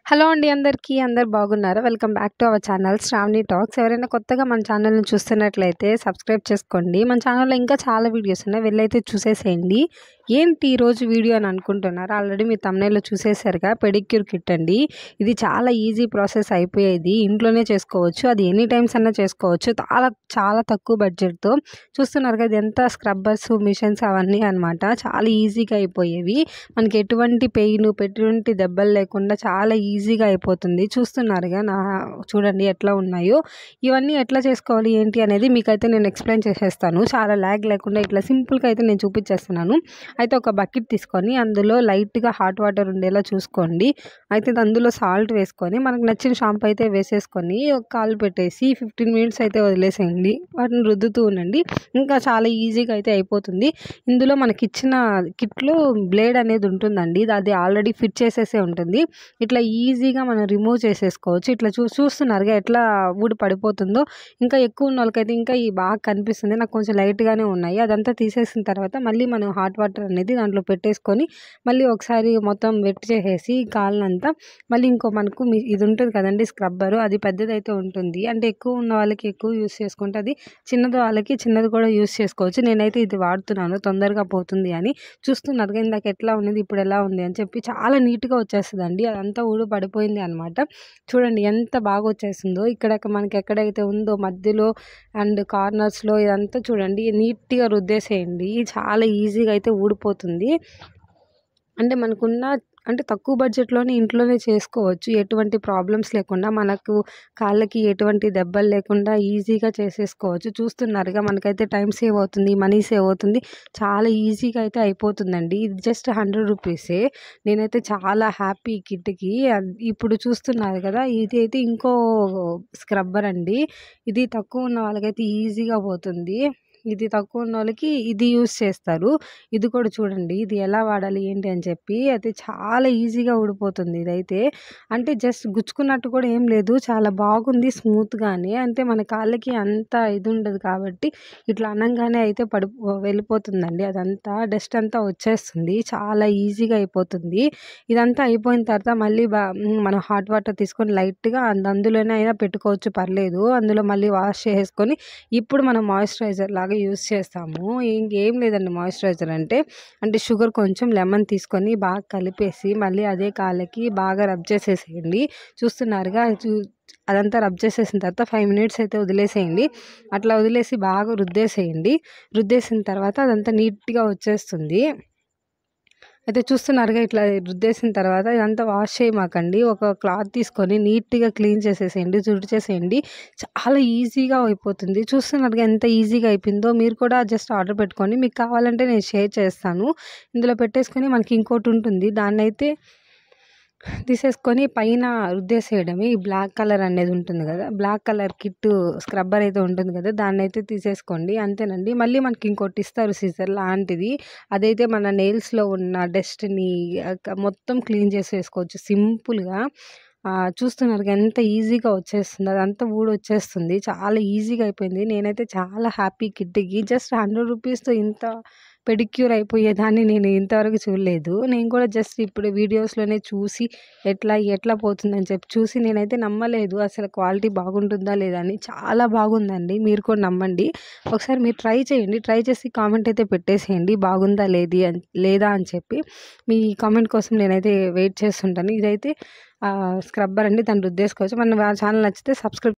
Hello అండి అందరికీ. అందరూ బాగున్నారా? Welcome back to our channel Shravani talks. ఎవరైనా కొత్తగా మన ఛానల్‌ని చూస్తున్నట్లయితే సబ్స్క్రైబ్ చేసుకోండి. మన ఛానల్‌లో ఇంకా చాలా వీడియోస్ ఉన్నాయి. వెళ్ళైతే చూసేసేయండి. ఏంటి ఈరోజు వీడియో అని అనుకుంటున్నారా? ఆల్రెడీ మీరు థంబ్‌నెయిల్‌లో చూసేసారుగా. పెడిక్యూర్ కిట్ అండి. ఇది చాలా ఈజీ ప్రాసెస్ అయిపోయేది. ఇంట్లోనే చేసుకోవచ్చు. అది ఎనీ టైమ్స్ అన్నా చేసుకోవచ్చు. చాలా తక్కువ బడ్జెట్‌తో చూస్తున్నారు కదా ఎంత స్క్రబ్బర్స్, మిషన్స్ అవన్నీ అనమాట. చాలా ఈజీగా అయిపోయేవి. మనకి ఎటువంటి పెయిన్, ఎటువంటి దెబ్బలు లేకుండా చాలా ఈజీగా అయిపోతుంది. చూస్తున్నారుగా చూడండి ఎట్లా ఉన్నాయో. ఇవన్నీ ఎట్లా చేసుకోవాలి ఏంటి అనేది మీకైతే నేను ఎక్స్‌ప్లెయిన్ చేసేస్తాను. చాలా ల్యాగ్ లేకుండా ఇట్లా సింపుల్‌గా అయితే నేను చూపించేస్తున్నాను. అయితే ఒక బకెట్ తీసుకొని అందులో లైట్‌గా హాట్ వాటర్ ఉండేలా చూసుకోండి. అయితే అందులో సాల్ట్ వేసుకొని మనకు నచ్చిన షాంపూ అయితే వేసేసుకొని ఒక కాలు పెట్టేసి 15 మినిట్స్ అయితే వదిలేసేయండి. వాటిని రుద్దుతూ ఉండండి. ఇంకా చాలా ఈజీగా అయితే అయిపోతుంది. ఇందులో మనకిచ్చిన కిట్‌లో బ్లేడ్ అనేది ఉంటుందండి. అది ఆల్రెడీ ఫిట్ చేసేసే ఉంటుంది. ఇట్లా ఈజీగా మనం రిమూవ్ చేసేసుకోవచ్చు. ఇట్లా చూస్తున్నారుగా ఎట్లా ఊడి పడిపోతుందో. ఇంకా ఎక్కువ ఉన్నోళ్ళకైతే ఇంకా బాగా కనిపిస్తుంది. నాకు కొంచెం లైట్‌గానే ఉన్నాయి. అదంతా తీసేసిన తర్వాత మళ్ళీ మనం హాట్ వాటర్ అనేది దాంట్లో పెట్టేసుకొని మళ్ళీ ఒకసారి మొత్తం వెట్ చేసేసి కాళ్ళనంతా మళ్ళీ ఇంకో మనకు ఇది ఉంటుంది కదండీ స్క్రబ్బరు. అది పెద్దదైతే ఉంటుంది. అంటే ఎక్కువ ఉన్న వాళ్ళకి ఎక్కువ యూజ్ చేసుకుంటే అది చిన్నది వాళ్ళకి చిన్నది కూడా యూజ్ చేసుకోవచ్చు. నేనైతే ఇది వాడుతున్నాను తొందరగా పోతుంది అని. చూస్తున్నారుగా ఇందాక ఎట్లా ఉన్నది ఇప్పుడు ఎలా ఉంది అని చెప్పి చాలా నీట్‌గా వచ్చేస్తదండి. అదంతా ఊడు పడిపోయింది అనమాట. చూడండి ఎంత బాగా వచ్చేసిందో. ఇక్కడ మనకి ఎక్కడైతే ఉందో మధ్యలో అండ్ కార్నర్స్‌లో ఇదంతా చూడండి నీట్‌గా రుద్దేసేయండి. చాలా ఈజీగా అయితే ఊడిపోతుంది. అంటే మనకున్న అంటే తక్కువ బడ్జెట్‌లోనే ఇంట్లోనే చేసుకోవచ్చు. ఎటువంటి ప్రాబ్లమ్స్ లేకుండా మనకు కాళ్ళకి ఎటువంటి దెబ్బలు లేకుండా ఈజీగా చేసేసుకోవచ్చు. చూస్తున్నారుగా మనకైతే టైం సేవ్ అవుతుంది. మనీ సేవ్ అవుతుంది. చాలా ఈజీగా అయితే అయిపోతుందండి. ఇది జస్ట్ 100 రూపీసే. నేనైతే చాలా హ్యాపీ ఈ కిట్‌కి. ఇప్పుడు చూస్తున్నారు కదా! ఇది అయితే ఇంకో స్క్రబ్బర్ అండి. ఇది తక్కువ ఉన్న వాళ్ళకైతే ఈజీగా పోతుంది. ఇది తక్కువ ఉన్నోళ్ళకి ఇది యూజ్ చేస్తారు. ఇది కూడా చూడండి. ఇది ఎలా వాడాలి ఏంటి అని చెప్పి అయితే చాలా ఈజీగా ఊడిపోతుంది ఇదైతే. అంటే జస్ట్ గుచ్చుకున్నట్టు కూడా ఏం లేదు. చాలా బాగుంది స్మూత్‌గానే. అంటే మన కాళ్ళకి అంత ఇది ఉండదు కాబట్టి ఇట్లా అనంగానే అయితే వెళ్ళిపోతుందండి. అదంతా డస్ట్ అంతా వచ్చేస్తుంది. చాలా ఈజీగా అయిపోతుంది. ఇదంతా అయిపోయిన తర్వాత మళ్ళీ మనం హాట్ వాటర్ తీసుకొని లైట్‌గా అందులోనే అయినా పెట్టుకోవచ్చు పర్లేదు. అందులో మళ్ళీ వాష్ చేసేసుకొని ఇప్పుడు మనం మాయిశ్చరైజర్ లాగా యూజ్ చేస్తాము. ఇంకేం లేదండి మాయిశ్చరైజర్ అంటే షుగర్ కొంచెం లెమన్ తీసుకొని బాగా కలిపేసి మళ్ళీ అదే కాళ్ళకి బాగా రబ్ చేసేసేయండి. చూస్తున్నారుగా అదంతా రబ్ చేసేసిన తర్వాత 5 మినిట్స్ అయితే వదిలేసేయండి. అట్లా వదిలేసి బాగా రుద్దేసేయండి. రుద్దేసిన తర్వాత అదంతా నీట్‌గా వచ్చేస్తుంది. అయితే చూస్తున్నారుగా ఇట్లా రుద్దేసిన తర్వాత ఇదంతా వాష్ చేయమాకండి. ఒక క్లాత్ తీసుకొని నీట్‌గా క్లీన్ చేసేసేయండి. తుడిచేసేయండి. చాలా ఈజీగా అయిపోతుంది. చూస్తున్నారుగా ఎంత ఈజీగా అయిపోయిందో. మీరు కూడా జస్ట్ ఆర్డర్ పెట్టుకోండి. మీకు కావాలంటే నేను షేర్ చేస్తాను. ఇందులో పెట్టేసుకొని మనకి ఇంకోటి ఉంటుంది. దాన్నైతే తీసేసుకొని పైన రుద్దేసేయడమే. ఈ బ్లాక్ కలర్ అనేది ఉంటుంది కదా! బ్లాక్ కలర్ కిట్టు స్క్రబ్బర్ అయితే ఉంటుంది కదా! దాన్నైతే తీసేసుకోండి. అంతేనండి. మళ్ళీ మనకి ఇంకోటి ఇస్తారు సిజర్ లాంటిది. అదైతే మన నెయిల్స్‌లో ఉన్న డస్ట్‌ని మొత్తం క్లీన్ చేసేసుకోవచ్చు సింపుల్‌గా. చూస్తున్నారుగా ఎంత ఈజీగా వచ్చేస్తుందో. అదంతా ఊడొచ్చేస్తుంది. చాలా ఈజీగా అయిపోయింది. నేనైతే చాలా హ్యాపీ కిట్‌కి. జస్ట్ 100 రూపీస్‌తో ఇంత పెడిక్యూర్ అయిపోయేదాన్ని నేను ఇంతవరకు చూడలేదు. నేను కూడా జస్ట్ ఇప్పుడు వీడియోస్‌లోనే చూసి ఎట్లా పోతుందని చెప్పి చూసి నేనైతే నమ్మలేదు. అసలు క్వాలిటీ బాగుంటుందా లేదా అని. చాలా బాగుందండి. మీరు కూడా నమ్మండి. ఒకసారి మీరు ట్రై చేయండి. ట్రై చేసి కామెంట్ అయితే పెట్టేసేయండి. బాగుందా లేదా అని చెప్పి. మీ కామెంట్ కోసం నేనైతే వెయిట్ చేస్తుంటాను. ఇదైతే స్క్రబ్బర్ అండి. దాన్ని రుద్దేసుకోవచ్చు. మన ఛానల్ నచ్చితే సబ్స్క్రైబ్